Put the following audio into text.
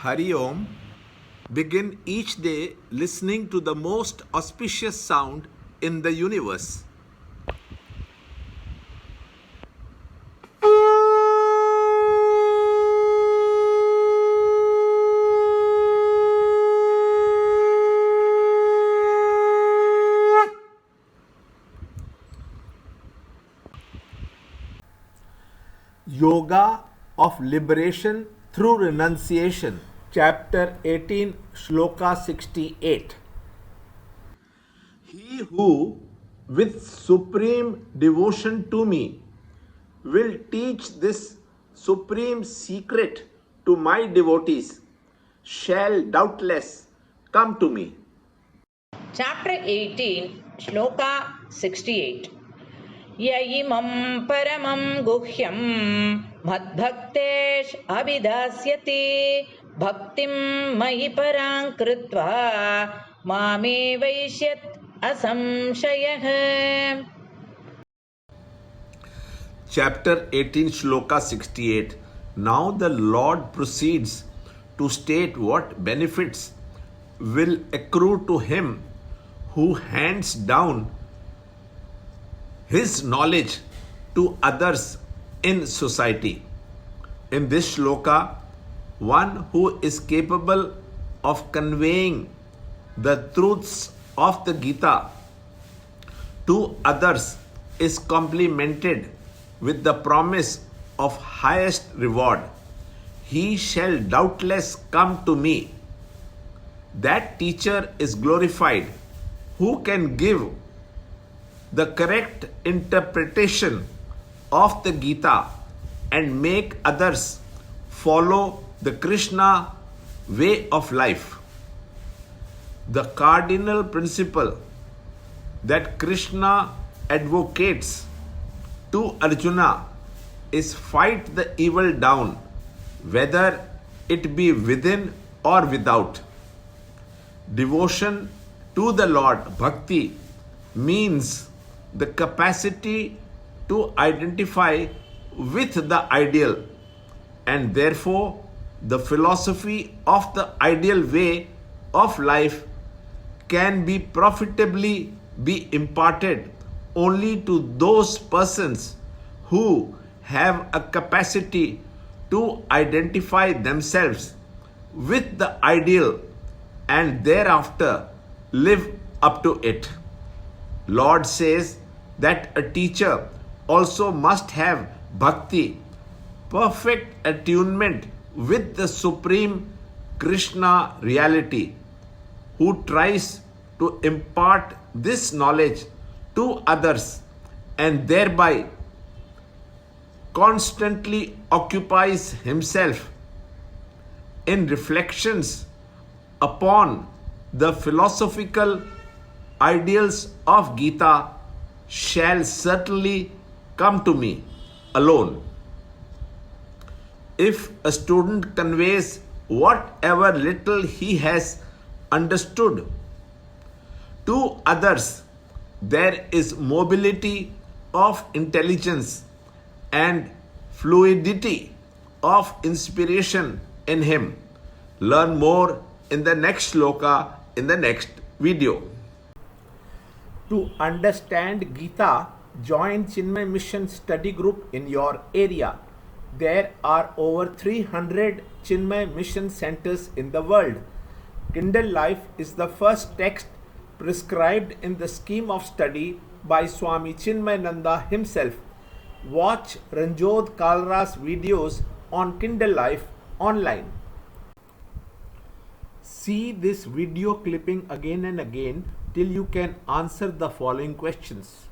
Hari Om. Begin each day listening to the most auspicious sound in the universe. Yoga of Liberation through Renunciation, Chapter 18, Shloka 68. He who, with supreme devotion to me, will teach this supreme secret to my devotees, shall doubtless come to me. Chapter 18, Shloka 68. Yayimam paramam guhyam madbhaktesh abhidasyati bhaktim mayi parang kritva mame vaishyat asamshayah. Chapter 18, Shloka 68. Now the Lord proceeds to state what benefits will accrue to him who hands down his knowledge to others in society. In this shloka, one who is capable of conveying the truths of the Gita to others is complimented with the promise of highest reward. He shall doubtless come to me. That teacher is glorified who can give the correct interpretation of the Gita and make others follow the Krishna way of life. The cardinal principle that Krishna advocates to Arjuna is fight the evil down, whether it be within or without. Devotion to the Lord, bhakti, means the capacity to identify with the ideal, and therefore the philosophy of the ideal way of life can be profitably be imparted only to those persons who have a capacity to identify themselves with the ideal and thereafter live up to it. Lord says that a teacher also must have bhakti, perfect attunement with the supreme Krishna reality, who tries to impart this knowledge to others and thereby constantly occupies himself in reflections upon the philosophical ideals of Gita, shall certainly come to me alone. If a student conveys whatever little he has understood to others, there is mobility of intelligence and fluidity of inspiration in him. Learn more in the next shloka in the next video. To understand Gita, join Chinmaya Mission study group in your area. There are over 300 Chinmaya Mission centers in the world. Kindle Life is the first text prescribed in the scheme of study by Swami Chinmayananda himself. Watch Ranjot Kalra's videos on Kindle Life online. See this video clipping again and again till you can answer the following questions.